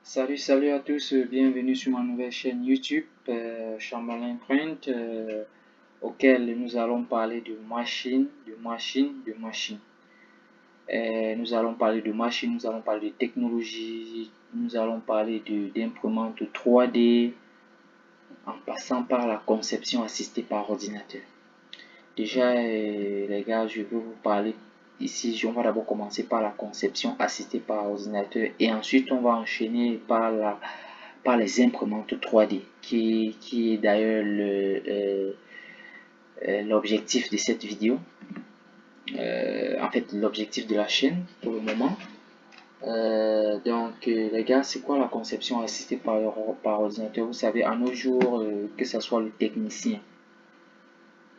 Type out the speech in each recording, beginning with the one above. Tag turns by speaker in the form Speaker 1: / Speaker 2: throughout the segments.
Speaker 1: Salut à tous, bienvenue sur ma nouvelle chaîne YouTube, Chamberlain Print, auquel nous allons parler de machines. Nous allons parler de machines, nous allons parler de technologie, nous allons parler d'imprimantes 3D, en passant par la conception assistée par ordinateur. Déjà, les gars, je vais vous parler ici. On va d'abord commencer par la conception assistée par ordinateur et ensuite on va enchaîner par les imprimantes 3D, qui est d'ailleurs l'objectif de cette vidéo. En fait, l'objectif de la chaîne pour le moment. Les gars, c'est quoi la conception assistée par ordinateur? Vous savez, à nos jours, que ce soit le technicien,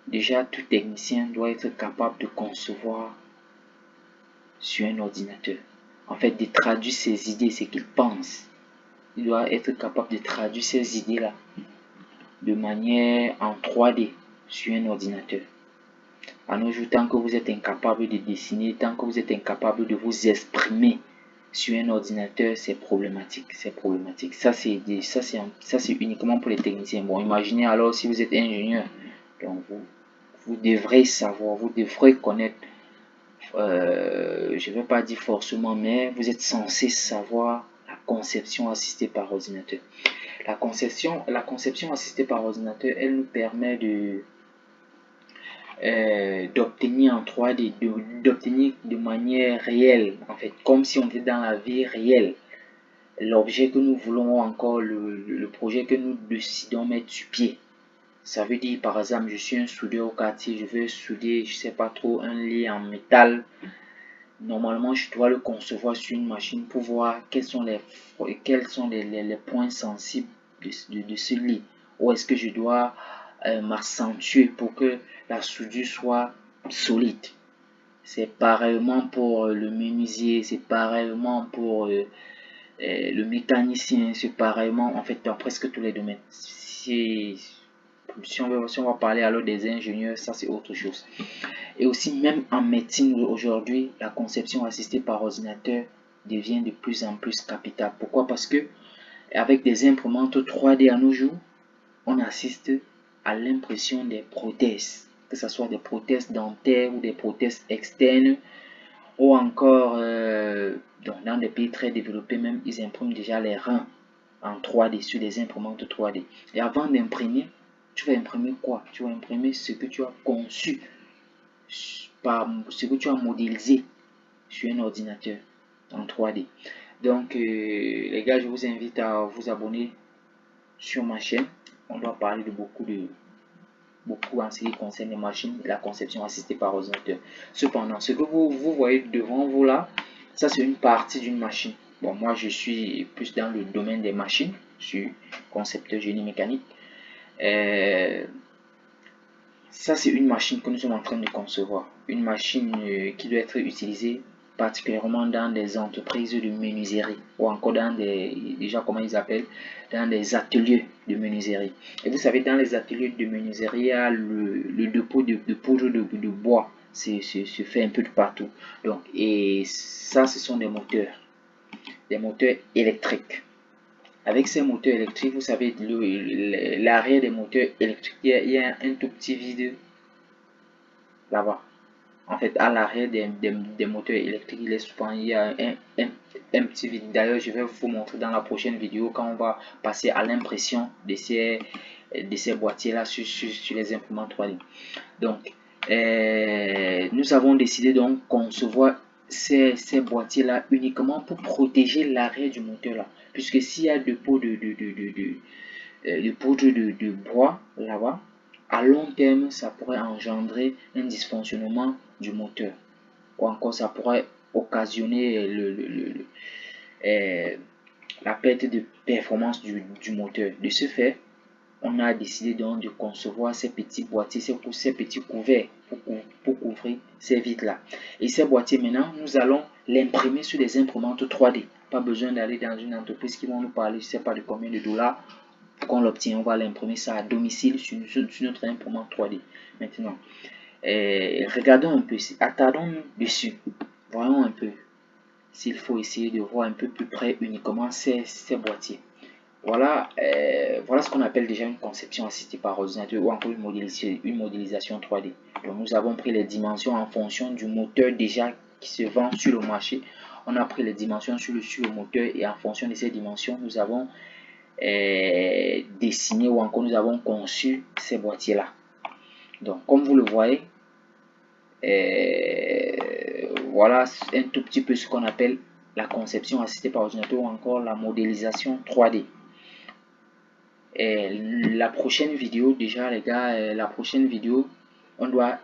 Speaker 1: déjà tout technicien doit être capable de concevoir sur un ordinateur. En fait, de traduire ses idées, ce qu'il pense. Il doit être capable de traduire ces idées-là de manière en 3D sur un ordinateur. À nos jours, tant que vous êtes incapable de dessiner, tant que vous êtes incapable de vous exprimer sur un ordinateur, c'est problématique. C'est problématique. Ça, c'est uniquement pour les techniciens. Bon, imaginez alors si vous êtes ingénieur. Donc, vous devrez savoir, vous devrez connaître, je ne vais pas dire forcément, mais vous êtes censé savoir la conception assistée par ordinateur. La conception assistée par ordinateur, elle nous permet d'obtenir en 3D, d'obtenir de manière réelle, en fait, comme si on était dans la vie réelle, l'objet que nous voulons ou encore le projet que nous décidons mettre sur pied. Ça veut dire, par exemple, je suis un soudeur au quartier, je veux souder, je sais pas trop, un lit en métal. Normalement, je dois le concevoir sur une machine pour voir quels sont les points sensibles de ce lit. Où est-ce que je dois m'accentuer pour que la soudure soit solide. C'est pareillement pour le menuisier, c'est pareillement pour le mécanicien, c'est pareillement en fait dans presque tous les domaines. Si on va parler alors des ingénieurs, ça c'est autre chose. Et aussi, même en médecine aujourd'hui, la conception assistée par ordinateur devient de plus en plus capitale. Pourquoi? Parce que avec des imprimantes 3D à nos jours, on assiste à l'impression des prothèses, que ce soit des prothèses dentaires ou des prothèses externes, ou encore dans des pays très développés, même ils impriment déjà les reins en 3D sur des imprimantes 3D. Et avant d'imprimer, tu vas imprimer quoi? Tu vas imprimer ce que tu as conçu, par ce que tu as modélisé sur un ordinateur en 3D. Donc les gars, je vous invite à vous abonner sur ma chaîne. On doit parler de beaucoup en ce qui concerne les machines et la conception assistée par ordinateur. Cependant, ce que vous voyez devant vous là, ça c'est une partie d'une machine. Bon, moi je suis plus dans le domaine des machines, je suis concepteur génie mécanique. Ça c'est une machine que nous sommes en train de concevoir, une machine qui doit être utilisée particulièrement dans des entreprises de menuiserie ou encore dans comment ils appellent, dans des ateliers de menuiserie. Et vous savez, dans les ateliers de menuiserie, il y a le dépôt de poudre de bois, se fait un peu de partout. Donc, et ça, ce sont des moteurs électriques. Avec ces moteurs électriques, vous savez, l'arrière des moteurs électriques, il y a un tout petit vide là-bas. En fait, à l'arrière des moteurs électriques, il y a un petit vide. D'ailleurs, je vais vous montrer dans la prochaine vidéo quand on va passer à l'impression de ces boîtiers-là sur les imprimantes 3D. Donc, nous avons décidé donc concevoir ces boîtiers-là uniquement pour protéger l'arrière du moteur-là. Puisque s'il y a de poudre de bois là-bas, à long terme, ça pourrait engendrer un dysfonctionnement du moteur. Ou encore, ça pourrait occasionner la perte de performance du moteur. De ce fait, on a décidé donc de concevoir ces petits boîtiers, ces petits couverts pour couvrir ces vides-là. Et ces boîtiers, maintenant, nous allons l'imprimer sur des imprimantes 3D. Pas besoin d'aller dans une entreprise qui va nous parler, je ne sais pas de combien de dollars qu'on l'obtient. On va l'imprimer ça à domicile sur notre imprimante 3D. Maintenant, regardons un peu, attardons-nous dessus. Voyons un peu. s'il faut essayer de voir un peu plus près uniquement ces boîtiers. Voilà, voilà ce qu'on appelle déjà une conception assistée par ordinateur ou encore une modélisation 3D. Donc nous avons pris les dimensions en fonction du moteur déjà qui se vend sur le marché. On a pris les dimensions sur le moteur et en fonction de ces dimensions, nous avons dessiné ou encore nous avons conçu ces boîtiers-là. Donc comme vous le voyez, voilà un tout petit peu ce qu'on appelle la conception assistée par ordinateur ou encore la modélisation 3D. Et la prochaine vidéo, déjà les gars, la prochaine vidéo, on doit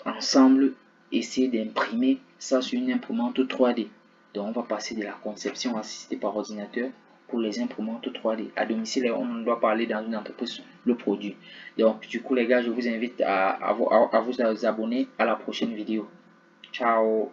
Speaker 1: ensemble essayer d'imprimer ça sur une imprimante 3D. Donc on va passer de la conception assistée par ordinateur pour les imprimantes 3D. À domicile, on doit parler dans une entreprise le produit. Donc du coup les gars, je vous invite à vous abonner à la prochaine vidéo. Ciao.